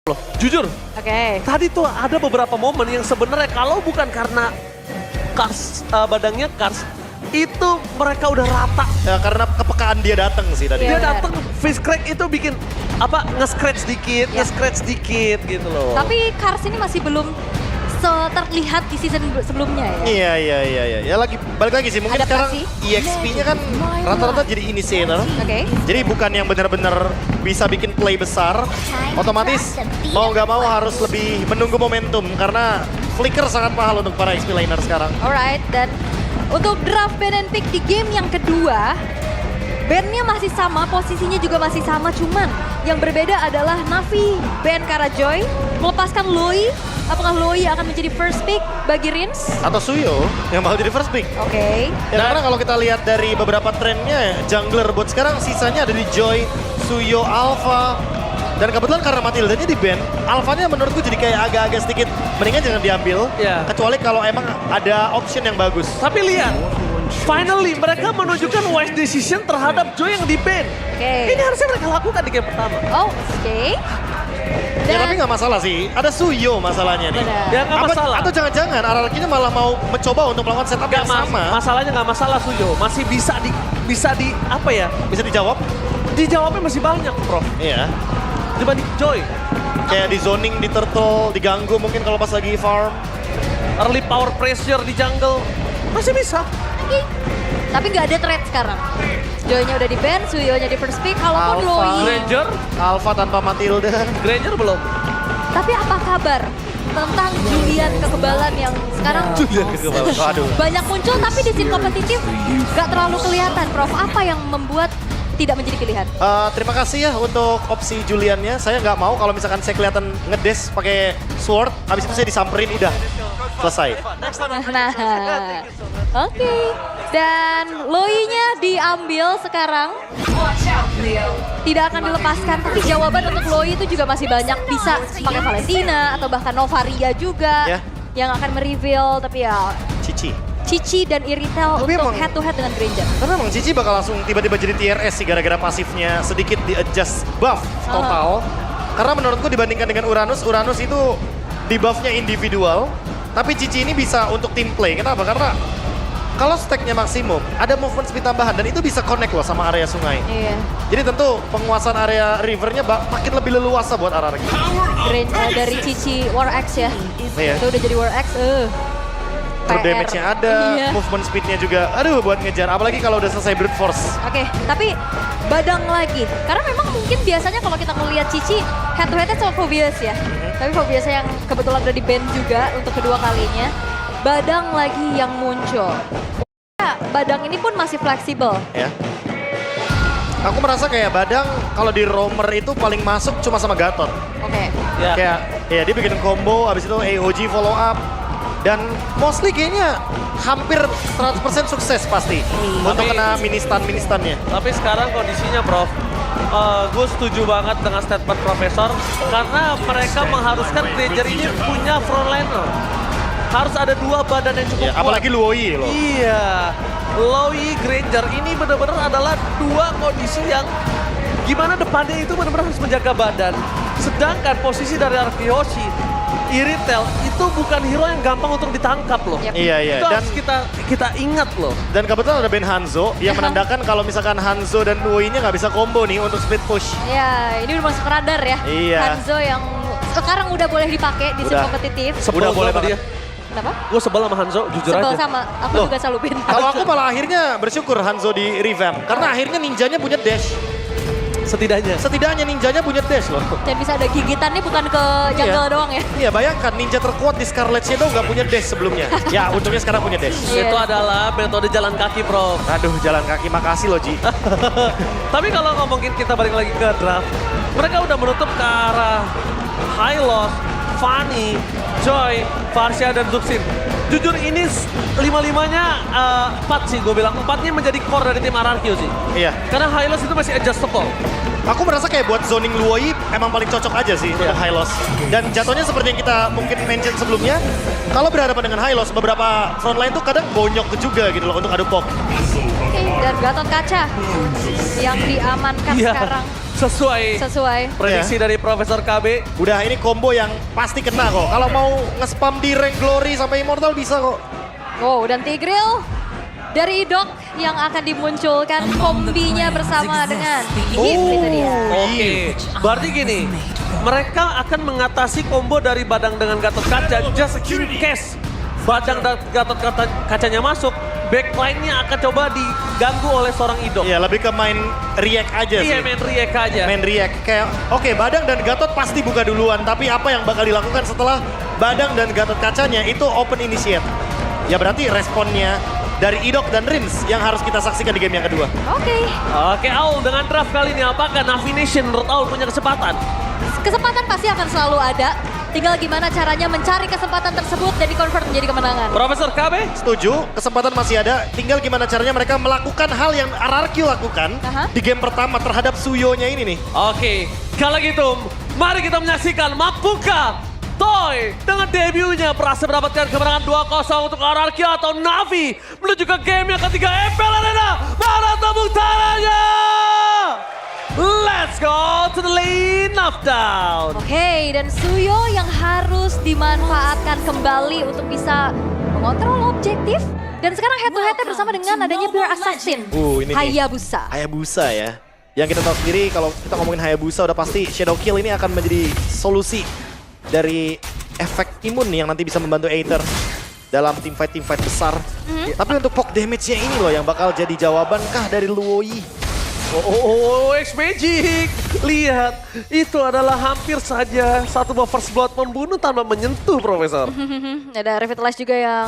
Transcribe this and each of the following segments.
loh, jujur. Oke. Tadi tuh ada beberapa momen yang sebenarnya kalau bukan karena badangnya Kars, itu mereka udah rata. Ya, karena kepekaan dia datang sih tadi. Dia Iya, datang, fish crack itu bikin apa nge-scratch dikit, Ya. nge-scratch dikit gitu loh. Tapi Kars ini masih belum terlihat di season sebelumnya ya. Iya. Ya lagi balik lagi sih mungkin sekarang Adaptasi. EXP-nya kan rata-rata jadi initiator. Oke. Jadi bukan yang benar-benar bisa bikin play besar, otomatis mau nggak mau harus lebih menunggu momentum karena flicker sangat mahal untuk para XP laner sekarang. Alright, dan untuk draft ban and pick di game yang kedua, bandnya masih sama, posisinya juga masih sama, cuman yang berbeda adalah Navi ban Karajoy melepaskan Loi. Apakah Loi akan menjadi first pick bagi Rins? Atau Suyo yang bakal jadi first pick. Oke. Ya, karena kalau kita lihat dari beberapa trennya, jungler buat sekarang sisanya ada di Joy, Suyo, Alpha. Dan kebetulan karena Matilda-nya di ban, Alpha-nya menurutku jadi kayak agak-agak sedikit mendingan jangan diambil. Iya. Kecuali kalau emang ada option yang bagus. Tapi lihat, finally mereka menunjukkan wise decision terhadap Joy yang di ban. Oke. Ini harusnya mereka lakukan di game pertama. Oh, oke. Ya tapi nggak masalah sih, ada Suyo masalahnya nih. Benar. Ya nggak masalah. Atau jangan-jangan RRQ-nya malah mau mencoba untuk melakukan setup yang sama. Masalahnya nggak masalah Suyo, masih bisa di apa ya? Bisa dijawab? Dijawabnya masih banyak, Prof. Iya. Dibanding Joy. Kayak di zoning, di turtle, diganggu mungkin kalau pas lagi farm. Early power pressure di jungle. Masih bisa. Oke. Tapi nggak ada threat sekarang. Joy-nya udah di ban, Suyo-nya di first pick, kalaupun Alpha. Loi. Granger, Alpha tanpa Matilda. Granger belum. Tapi apa kabar tentang Julian kekebalan yang sekarang Waduh. banyak muncul tapi di scene kompetitif nggak terlalu kelihatan, Prof? Apa yang membuat tidak menjadi pilihan? Terima kasih ya untuk opsi Juliannya. Saya nggak mau kalau misalkan saya kelihatan ngedes pakai sword, habis itu saya disamperin udah selesai. Nah, oke. Dan Loi-nya diambil sekarang. Tidak akan dilepaskan, tapi jawaban untuk Loi itu juga masih banyak. Bisa pakai Valentina atau bahkan Novaria juga Ya. yang akan mereveal. Tapi ya Cici. dan Iritel Tapi untuk emang- head to head dengan Granger. Karena emang Cici bakal langsung tiba-tiba jadi TRS sih gara-gara pasifnya sedikit di-adjust buff total. Karena menurutku dibandingkan dengan Uranus itu di buffnya individual. Tapi Cici ini bisa untuk team play. Kenapa? Karena kalau stacknya maksimum, ada movement speed tambahan dan itu bisa connect loh sama area sungai. Iya. Jadi tentu penguasaan area rivernya makin lebih leluasa buat RRQ. Granger dari Cici War X ya. Iya. Itu udah jadi War X. True PR. damage-nya ada, Iya. movement speed-nya juga, aduh buat ngejar. Apalagi kalau udah selesai brute force. Oke, tapi Badang lagi. Karena memang mungkin biasanya kalau kita melihat Cici head to headnya sama Phobius ya. Tapi Phobius yang kebetulan udah di ban juga untuk kedua kalinya. Badang lagi yang muncul. Ya, Badang ini pun masih fleksibel. Ya. Aku merasa kayak Badang kalau di roamer itu paling masuk cuma sama Gatot. Oke. Ya. Kayak ya dia bikin combo, habis itu AOG follow up. Dan mostly kayaknya hampir 100% sukses pasti untuk Tapi- kena ministan-ministannya. Tapi sekarang kondisinya, Prof, gue setuju banget dengan statement Profesor karena mereka mengharuskan Granger ini punya frontliner. Harus ada dua badan yang cukup Ya, kuat. apalagi Luoi loh. Iya, Loi Granger ini benar-benar adalah dua kondisi yang gimana depannya itu benar-benar harus menjaga badan. Sedangkan posisi dari Arkeyoshi, Iritel itu bukan hero yang gampang untuk ditangkap loh. Yap. Iya, iya. Itu Dan harus kita ingat loh. dan kebetulan ada Ben Hanzo yang menandakan kalau misalkan Hanzo dan Luoi-nya nggak bisa combo nih untuk split push. Ya, ini udah masuk ke radar ya. Iya. Hanzo yang sekarang udah boleh dipakai di scene Udah. kompetitif. Sebel Udah gua boleh sama banget. dia. Kenapa? Gue sebel sama Hanzo, jujur Sebel aja. sama, aku Loh. juga selalu pin. Kalau aku malah akhirnya bersyukur Hanzo di revamp karena akhirnya ninjanya punya dash. Setidaknya. Setidaknya ninjanya punya dash loh. Dan bisa ada gigitannya bukan ke jungle doang ya. Iya bayangkan ninja terkuat di Scarlet Shadow nggak punya dash sebelumnya. Ya untungnya sekarang punya dash. Iya. Itu adalah metode jalan kaki, Prof. Aduh jalan kaki makasih loh Ji. Tapi kalau ngomongin kita balik lagi ke draft, mereka udah menutup ke arah Hylos, Fanny, Joy, Varsha, dan Zuxin. Jujur ini lima-limanya 4 sih gue bilang. 4-nya menjadi core dari tim RRQ sih. Iya. Karena Hylos itu masih adjustable. Aku merasa kayak buat zoning Luoi emang paling cocok aja sih untuk Hylos. Dan jatuhnya seperti yang kita mungkin mention sebelumnya, kalau berhadapan dengan Hylos, beberapa frontline tuh kadang bonyok juga gitu loh untuk adu pop. Oke, dan Gatot Kaca yang diamankan Iya. sekarang. Sesuai. prediksi dari Profesor KB. Udah ini combo yang pasti kena kok. Kalau mau nge-spam di rank glory sampai immortal bisa kok. Wow, dan Tigreal dari Idok yang akan dimunculkan kombinya bersama dengan Hip itu dia. Oke, berarti gini, mereka akan mengatasi combo dari Badang dengan Gatot Kaca just in case Badang dan Gatot Kacanya masuk, backline-nya akan coba diganggu oleh seorang Idok. Iya, lebih ke main react aja sih. Iya, main react aja. Main react. Kayak, oke, Badang dan Gatot pasti buka duluan. Tapi apa yang bakal dilakukan setelah Badang dan Gatot Kacanya itu open initiate. Ya berarti responnya dari Idok dan Rins yang harus kita saksikan di game yang kedua. Oke. Aul dengan draft kali ini apakah Navi Nation menurut Aul punya kesempatan? Kesempatan pasti akan selalu ada. Tinggal gimana caranya mencari kesempatan tersebut dan di-convert menjadi kemenangan. Profesor KB? Setuju, kesempatan masih ada. Tinggal gimana caranya mereka melakukan hal yang RRQ lakukan di game pertama terhadap Suyo-nya ini nih. Oke, kalau gitu mari kita menyaksikan mampukah Toy dengan debutnya berhasil mendapatkan kemenangan 2-0 untuk RRQ atau Navi menuju ke game yang ketiga FPL Arena. Mana tepuk tangannya? Let's go to the lane of down. Oke, dan Suyo yang harus dimanfaatkan kembali untuk bisa mengontrol objektif. Dan sekarang head to head bersama dengan adanya Pure Assassin. Ini nih. Hayabusa. Hayabusa ya. Yang kita tahu sendiri kalau kita ngomongin Hayabusa udah pasti Shadow Kill ini akan menjadi solusi dari efek imun yang nanti bisa membantu Aether dalam teamfight besar. Tapi untuk poke damage-nya ini loh yang bakal jadi jawaban kah dari Luoi. X-Magic. Lihat, itu adalah hampir saja satu buah first blood membunuh tanpa menyentuh, Profesor. Ada Revitalize juga yang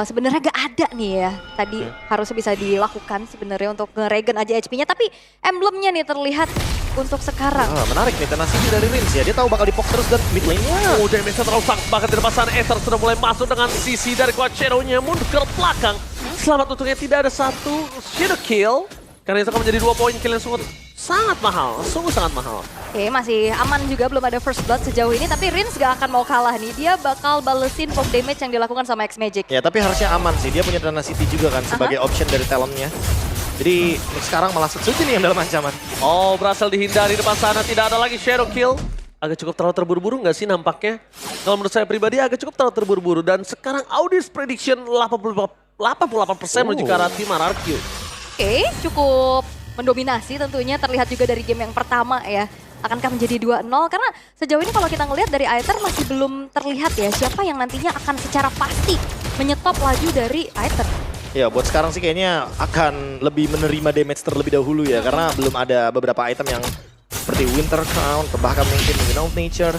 sebenarnya gak ada nih ya. Tadi harusnya bisa dilakukan sebenarnya untuk nge-regen aja HP-nya. Tapi emblemnya nih terlihat untuk sekarang. Menarik nih, tenacity dari Rins ya. Dia tahu bakal di-poke terus dan mid lane-nya. Damage-nya terlalu sangat bahkan di depan sana. Aether sudah mulai masuk dengan sisi dari Quad Shadow-nya mundur ke belakang. Selamat untungnya tidak ada satu Shadow Kill. Karena itu akan menjadi 2 poin kill yang sangat mahal, sungguh sangat mahal. Oke, masih aman juga, belum ada first blood sejauh ini. Tapi Rins gak akan mau kalah nih. Dia bakal balesin poke damage yang dilakukan sama X-Magic. Ya, tapi harusnya aman sih. Dia punya tenacity juga kan sebagai option dari talentnya. Jadi sekarang malah Sutsuji nih yang dalam ancaman. Oh, berhasil dihindari depan sana. Tidak ada lagi Shadow Kill. Agak cukup terlalu terburu-buru nggak sih nampaknya? Kalau menurut saya pribadi agak cukup terlalu terburu-buru. Dan sekarang audience prediction 88% menuju ke arah tim RRQ. Oke, cukup mendominasi tentunya. Terlihat juga dari game yang pertama ya. Akankah menjadi 2-0? Karena sejauh ini kalau kita ngelihat dari Aether masih belum terlihat ya siapa yang nantinya akan secara pasti menyetop laju dari Aether. Ya, buat sekarang sih kayaknya akan lebih menerima damage terlebih dahulu ya. Karena belum ada beberapa item yang seperti Winter Crown, bahkan mungkin Out Nature.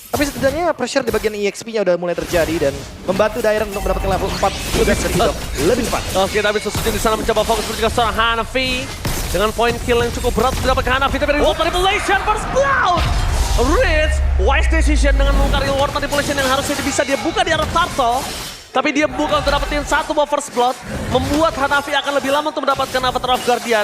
Tapi setidaknya pressure di bagian EXP-nya udah mulai terjadi dan membantu Dairon untuk mendapatkan level 4 lebih cepat. Oke, tapi Sutsuji di sana mencoba fokus menuju ke seorang Hanafi. Dengan poin kill yang cukup berat didapatkan Hanafi, tapi reward manipulation first blood. Rich, wise decision dengan membuka reward manipulation yang harusnya bisa dia buka di arah Turtle. Tapi dia buka untuk dapetin satu buah first blood, membuat Hanafi akan lebih lama untuk mendapatkan Avatar of Guardian.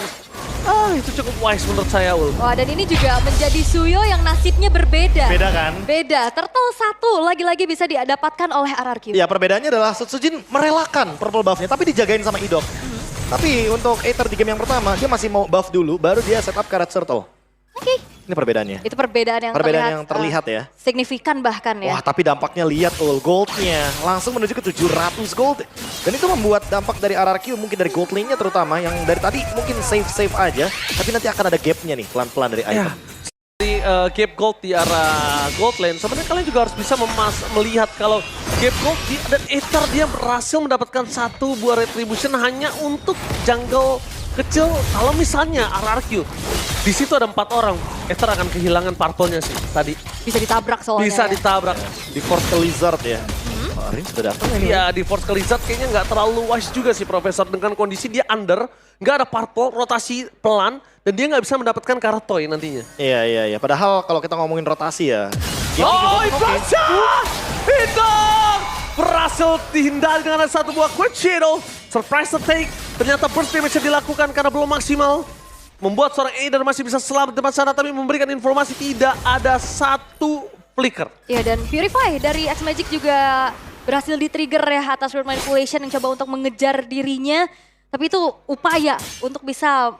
Itu cukup wise menurut saya, Ul. Wah, dan ini juga menjadi Suyo yang nasibnya berbeda. Beda kan? Beda. Turtle 1 lagi-lagi bisa didapatkan oleh RRQ. Ya, perbedaannya adalah Sutsujin merelakan purple buff-nya, tapi dijagain sama Idok. Tapi untuk Aether di game yang pertama, dia masih mau buff dulu, baru dia setup Karat Turtle. Oke. Ini perbedaannya. Itu perbedaan yang terlihat ya. Signifikan bahkan ya. Wah, tapi dampaknya lihat goldnya langsung menuju ke 700 gold. Dan itu membuat dampak dari RRQ mungkin dari gold lane-nya terutama yang dari tadi mungkin save aja. Tapi nanti akan ada gap-nya nih pelan-pelan dari item. Di gap gold di arah gold lane, sebenarnya kalian juga harus bisa melihat kalau gap gold dan Aether dia berhasil mendapatkan satu buah retribution hanya untuk jungle kecil. Kalau misalnya RRQ di situ ada 4 orang, Aether akan kehilangan purple-nya sih tadi. Bisa ditabrak soalnya. Bisa ditabrak. Di Force ke Lizard ya. Rins sudah datang ini. Ya, di Force ke Lizard kayaknya nggak terlalu wise juga sih Profesor. Dengan kondisi dia under, nggak ada purple, rotasi pelan, dan dia nggak bisa mendapatkan Karatoy nantinya. Iya. Padahal kalau kita ngomongin rotasi ya. Ibrahim! Itu berhasil dihindari dengan satu buah quick shadow. Surprise take. Ternyata burst damage dilakukan karena belum maksimal. Membuat seorang Aether masih bisa selamat di depan sana, tapi memberikan informasi tidak ada satu flicker. Ya, dan Purify dari X-Magic juga berhasil di-trigger ya atas word manipulation yang coba untuk mengejar dirinya. Tapi itu upaya untuk bisa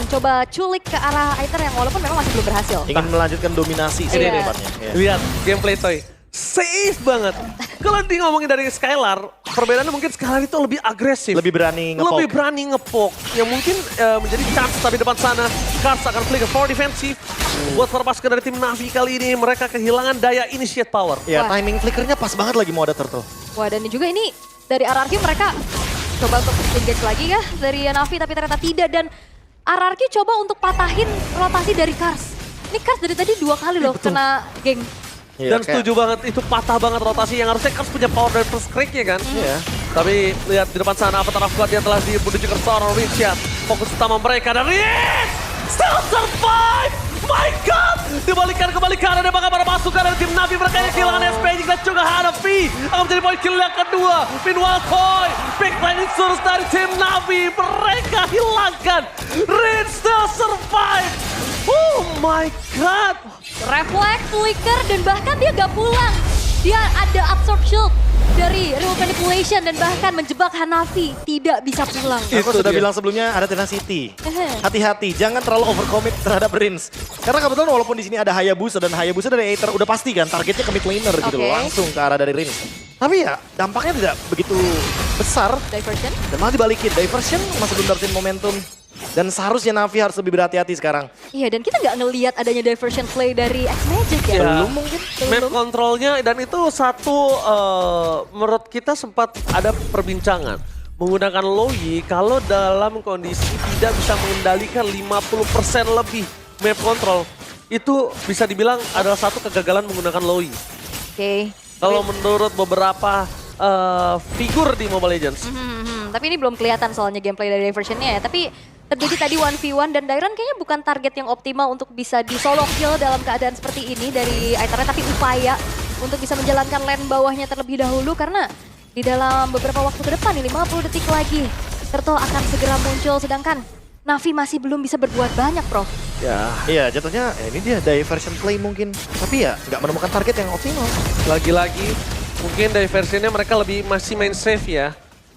mencoba culik ke arah Aether yang walaupun memang masih belum berhasil. Ingin melanjutkan dominasi sih Iya. depannya. Iya. Lihat gameplay Toy. Safe banget. Kalau di ngomongin dari Skylar, perbedaannya mungkin Skylar itu lebih agresif. Lebih berani nge-poke. Lebih berani nge-poke. Yang mungkin menjadi chance, tapi depan sana Cars akan flicker for defensif. Buat para pasukan dari tim Navi kali ini, mereka kehilangan daya initiate power. Ya, Wah. timing flickernya pas banget lagi mau ada turtle. Wah, dan juga ini dari RRQ mereka coba untuk engage lagi ya dari Navi, tapi ternyata tidak. Dan RRQ coba untuk patahin rotasi dari Cars. Ini Cars dari tadi 2 kali loh kena geng. Iya, Dan setuju banget, itu patah banget rotasi yang harusnya Cars punya power dari first crack-nya kan. Iya. Tapi lihat di depan sana Avatar of God yang telah menuju ke seorang Richard. Fokus utama mereka dan Rich still survive! My God! Dibalikan kembali ke arah bahkan para pasukan dari tim Navi mereka yang kehilangan SPJ dan juga Hanafi akan menjadi poin kill yang kedua. Meanwhile Koi, backline insurus dari tim Navi mereka hilangkan. Rich still survive! Oh my God! Refleks, flicker, dan bahkan dia gak pulang. Dia ada absorb shield dari remote manipulation dan bahkan menjebak Hanafi. Tidak bisa pulang. Aku Itu sudah dia. bilang sebelumnya ada tenacity. Hati-hati, jangan terlalu overcommit terhadap Rins. Karena kebetulan walaupun di sini ada Hayabusa dan Hayabusa dari Aether udah pasti kan targetnya ke mid laner gitu loh, Oke. langsung ke arah dari Rins. Tapi ya dampaknya tidak begitu besar Diversion. dan malah dibalikin. Diversion masih belum dapetin momentum. Dan seharusnya Navi harus lebih berhati-hati sekarang. Iya, dan kita nggak ngelihat adanya diversion play dari X-Magic ya. Ya. Belum mungkin. Map kontrolnya dan itu satu menurut kita sempat ada perbincangan. Menggunakan Loyi kalau dalam kondisi tidak bisa mengendalikan 50% lebih map control. Itu bisa dibilang adalah satu kegagalan menggunakan Loyi. Oke. Kalau menurut beberapa figur di Mobile Legends. Tapi ini belum kelihatan soalnya gameplay dari diversionnya ya. Tapi terjadi tadi 1v1 dan Dairon kayaknya bukan target yang optimal untuk bisa di solo kill dalam keadaan seperti ini dari Aether, tapi upaya untuk bisa menjalankan lane bawahnya terlebih dahulu karena di dalam beberapa waktu ke depan nih 50 detik lagi Turtle akan segera muncul sedangkan Navi masih belum bisa berbuat banyak, Prof. Ya, Iya jatuhnya ini dia diversion play mungkin. Tapi ya nggak menemukan target yang optimal. lagi-lagi mungkin diversionnya mereka lebih masih main safe ya.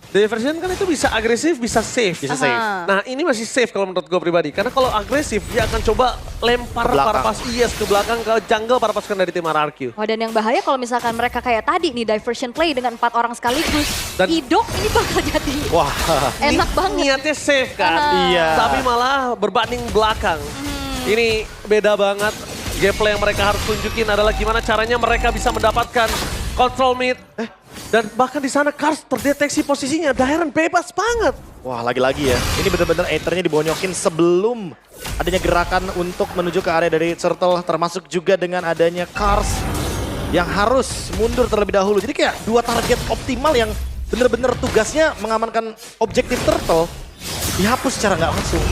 Diversion kan itu bisa agresif, bisa safe. Bisa save. Nah ini masih safe kalau menurut gue pribadi. Karena kalau agresif dia akan coba lempar Ke belakang. para pas ke belakang ke jungle para pasukan dari tim RRQ. Wah, dan yang bahaya kalau misalkan mereka kayak tadi nih diversion play dengan 4 orang sekaligus. Dan- Idok ini bakal jadi Wah. enak banget. Niatnya safe kan. Iya. Tapi malah berbanding belakang. Ini beda banget. Gameplay yang mereka harus tunjukin adalah gimana caranya mereka bisa mendapatkan control mid. Dan bahkan di sana Cars terdeteksi posisinya. Dairon bebas banget. Wah lagi-lagi ya, ini benar-benar Aethernya dibonyokin sebelum adanya gerakan untuk menuju ke area dari Turtle, termasuk juga dengan adanya Cars yang harus mundur terlebih dahulu. Jadi kayak 2 target optimal yang benar-benar tugasnya mengamankan objektif Turtle dihapus secara nggak langsung.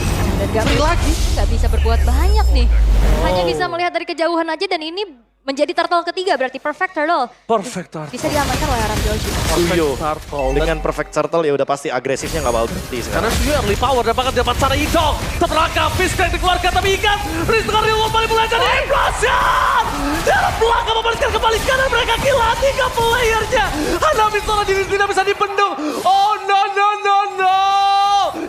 Dan nggak bisa berbuat banyak nih. Hanya bisa melihat dari kejauhan aja dan ini menjadi turtle ketiga berarti perfect turtle. Perfect Turtle. Bisa diamankan oleh Arab Yoshi. Suyo. Turtle. Dengan perfect Turtle ya udah pasti agresifnya nggak bakal berhenti Karena sekarang. Suyo early power dapat dapat sana Idol. Terperangkap, Fiskrank dikeluarkan tapi ikan. Riz dengan Rio kembali belajar implosion. Dari belakang membalikkan kembali kanan mereka gila 3 playernya. Hanafi seorang diri tidak bisa dibendung. Oh no no no no.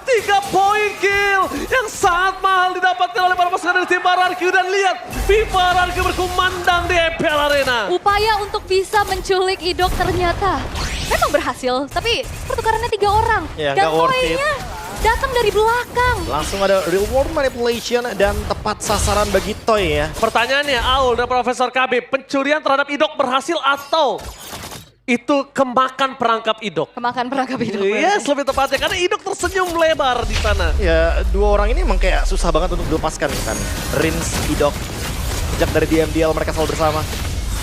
3 poin kill yang sangat mahal didapatkan oleh para pasukan dari tim RRQ. Dan lihat FIFA RRQ berkumandang di EPL Arena. Upaya untuk bisa menculik Idok ternyata memang berhasil. Tapi pertukarannya 3 orang. Ya, dan nggak worth it. poinnya datang dari belakang. Langsung ada reward manipulation dan tepat sasaran bagi Toy ya. Pertanyaannya, Aul dan Profesor KB, pencurian terhadap Idok berhasil atau itu kemakan perangkap Idok? Kemakan perangkap Idok. Yes, lebih tepatnya karena Idok tersenyum lebar di sana. Ya 2 orang ini emang kayak susah banget untuk dilepaskan kan. Rins, Idok, sejak dari DMDL mereka selalu bersama.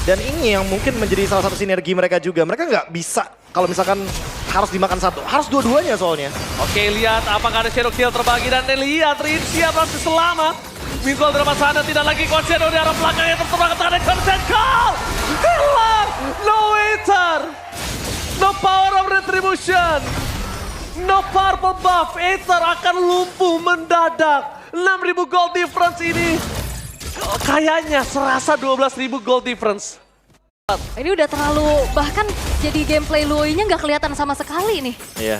Dan ini yang mungkin menjadi salah satu sinergi mereka juga. Mereka nggak bisa kalau misalkan harus dimakan satu. Harus dua-duanya soalnya. Oke, lihat apakah ada shadow kill terbagi dan lihat Rin siap masih selamat. Minggu di depan sana tidak lagi kuat shadow di arah belakang yang terserang ke tangan Consent Call. Hilang, no Aether. No power of retribution. No purple buff, Aether akan lumpuh mendadak. 6.000 gold difference ini. Kayaknya serasa 12.000 gold difference. Ini udah terlalu, bahkan jadi gameplay Lui-nya nggak kelihatan sama sekali nih. Iya.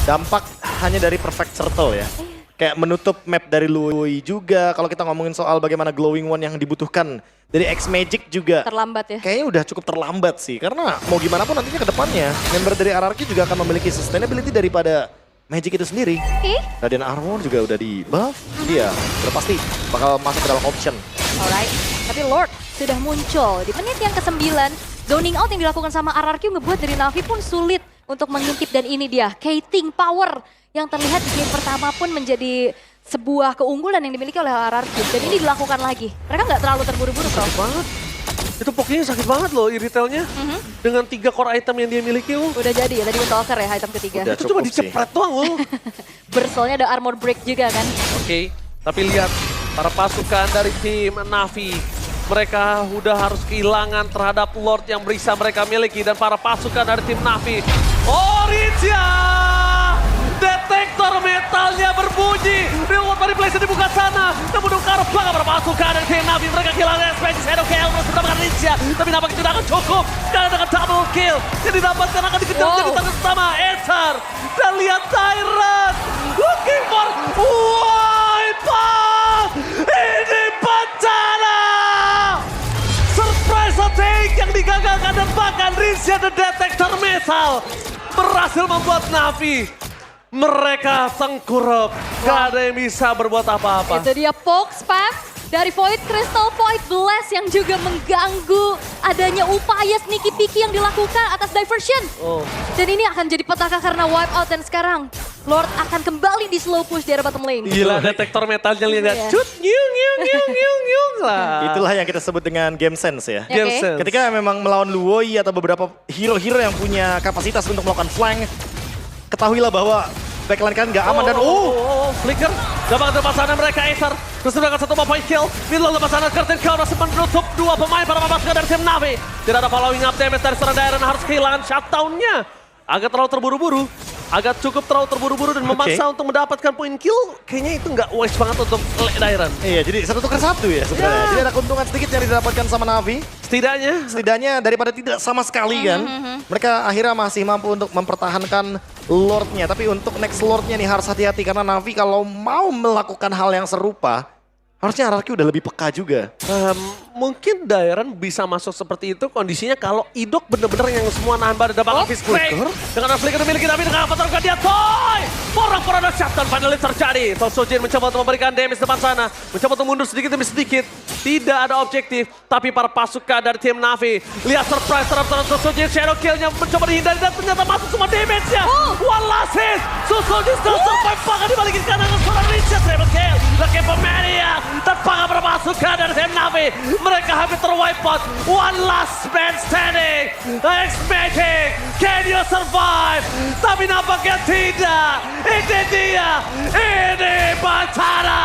Dampak hanya dari perfect turtle ya. kayak menutup map dari Lui juga. Kalau kita ngomongin soal bagaimana glowing one yang dibutuhkan dari X Magic juga. Terlambat ya. Kayaknya udah cukup terlambat sih. Karena mau gimana pun nantinya ke depannya, member dari RRQ juga akan memiliki sustainability daripada Magic itu sendiri. Oke. Radiant Armor juga udah di buff. Iya, udah pasti bakal masuk ke dalam option. Alright, tapi Lord sudah muncul di menit yang ke-9. Zoning out yang dilakukan sama RRQ ngebuat dari Navi pun sulit untuk mengintip, dan ini dia Kating Power yang terlihat di game pertama pun menjadi sebuah keunggulan yang dimiliki oleh RRQ, dan ini dilakukan lagi. Mereka nggak terlalu terburu-buru, Bro. Banget. Itu pokoknya sakit banget loh retailnya. Dengan 3 core item yang dia miliki. Udah jadi ya, tadi Windtalker ya item ketiga. Udah. Itu cuma cukup sih. dicepret doang loh. Bersolnya ada armor break juga kan. Oke, tapi lihat para pasukan dari tim Navi. Mereka udah harus kehilangan terhadap Lord yang bisa mereka miliki. Dan para pasukan dari tim Navi. Orisia! Detektor metalnya berbunyi. Real World Manipulation dibuka sana. Namun Dokar bangga para pasukan dari tim Navi. Mereka kehilangan Space Shadow KL terus mendapatkan Orisia. Tapi nampaknya tidak akan cukup. Karena dengan double kill yang didapatkan akan dikejar menjadi target utama. Esar. Dan lihat Tyrant. Looking for wipeout. Ini bencana. Surprise attack yang digagalkan dan bahkan Rizia the Detector Metal berhasil membuat Navi mereka tengkurap. Gak ada yang bisa berbuat apa-apa. Itu dia poke spam dari Void Crystal, Void Blast yang juga mengganggu adanya upaya sneaky peeky yang dilakukan atas diversion. Dan ini akan jadi petaka karena wipe out, dan sekarang Lord akan kembali di slow push di area bottom lane. Gila, detektor metalnya lihat. Iya. Cut, nyung lah. Itulah yang kita sebut dengan game sense ya. Game Oke. sense. Ketika memang melawan Luoi atau beberapa hero-hero yang punya kapasitas untuk melakukan flank, ketahuilah bahwa backline kalian nggak aman dan Flicker, dapat lepas sana mereka Acer. Terus mendapatkan satu point kill. Middle lepas sana Curtain Call masih menutup 2 pemain para pasukan dari tim Navi. Tidak ada following up damage dari seorang Dairon, harus kehilangan shutdown-nya. Agak terlalu terburu-buru. Agak cukup terlalu terburu-buru dan memaksa untuk mendapatkan poin kill. Kayaknya itu nggak wise banget untuk Dairon. iya, jadi 1 tukar 1 ya sebenarnya. Jadi ada keuntungan sedikit yang didapatkan sama Navi. Setidaknya Daripada tidak sama sekali kan, mereka akhirnya masih mampu untuk mempertahankan Lordnya. Tapi untuk next Lordnya nih harus hati-hati karena Navi kalau mau melakukan hal yang serupa, harusnya RRQ udah lebih peka juga. Mungkin Dairon bisa masuk seperti itu kondisinya kalau Idok bener-bener yang semua nahan badan dapat habis break. Dengan flicker dimiliki tapi dengan apa terlalu dia Toy! Porak-porak dan shutdown finally terjadi. Sojin mencoba untuk memberikan damage depan sana. Mencoba untuk mundur sedikit demi sedikit. Tidak ada objektif. Tapi para pasukan dari tim Navi. Lihat surprise terhadap Sojin. Shadow kill-nya mencoba dihindari dan ternyata masuk semua damage-nya. One last hit. Sojin still survive. Bahkan dibalikin kanan ke seorang Richard. Triple kill. Lagi pemania. Tanpa para pasukan dari tim Navi. Mereka hampir terwipe out. One last man standing. X-Magic. Can you survive? Tapi nampaknya tidak. Ini dia. Ini bencana.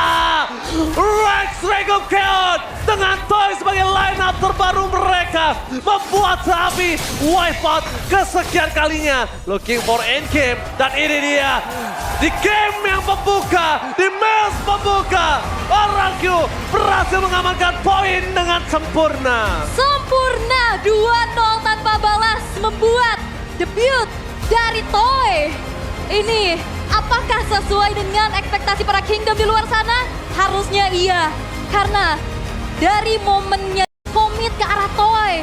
Rex Dragon Kill dengan Toy sebagai line up terbaru mereka. Membuat Navi wipe out kesekian kalinya. Looking for endgame. Dan ini dia. Di game yang membuka. Di match membuka. RRQ berhasil mengamankan poin dengan sempurna. Sempurna 2-0 tanpa balas membuat debut dari Toy. Ini apakah sesuai dengan ekspektasi para Kingdom di luar sana? Harusnya iya. Karena dari momennya komit ke arah Toy.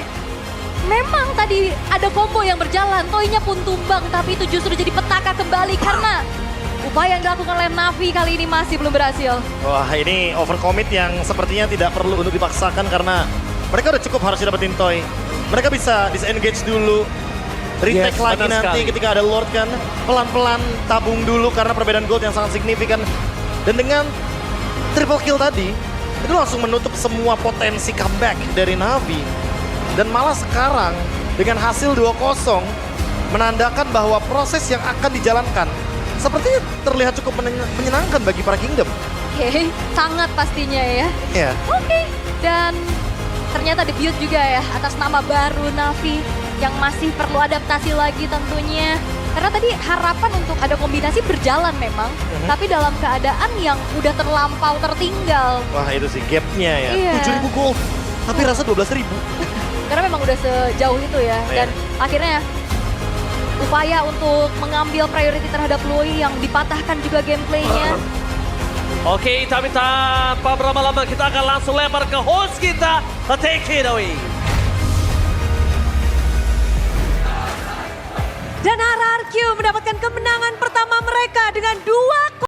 Memang tadi ada combo yang berjalan, Toy-nya pun tumbang, tapi itu justru jadi petaka kembali karena upaya yang dilakukan oleh Navi kali ini masih belum berhasil. Wah, ini overcommit yang sepertinya tidak perlu untuk dipaksakan karena mereka udah cukup harus dapetin Toy. Mereka bisa disengage dulu. Retake Yes, lagi benar nanti sekali. ketika ada Lord kan. Pelan-pelan tabung dulu karena perbedaan gold yang sangat signifikan. Dan dengan triple kill tadi, itu langsung menutup semua potensi comeback dari Navi. Dan malah sekarang dengan hasil 2-0 menandakan bahwa proses yang akan dijalankan sepertinya terlihat cukup menyenangkan bagi para Kingdom. Oke, sangat pastinya ya. Ya. Oke, dan ternyata debut juga ya atas nama baru Navi yang masih perlu adaptasi lagi tentunya. Karena tadi harapan untuk ada kombinasi berjalan memang, tapi dalam keadaan yang udah terlampau tertinggal. Wah, itu sih gapnya ya. Iya. 7.000 gold, tapi rasa 12.000. Karena memang udah sejauh itu ya. Iya. Dan akhirnya upaya untuk mengambil priority terhadap Lui yang dipatahkan juga gameplaynya. Oke, tapi tanpa berlama-lama kita akan langsung lempar ke host kita. Take it away. Dan RRQ mendapatkan kemenangan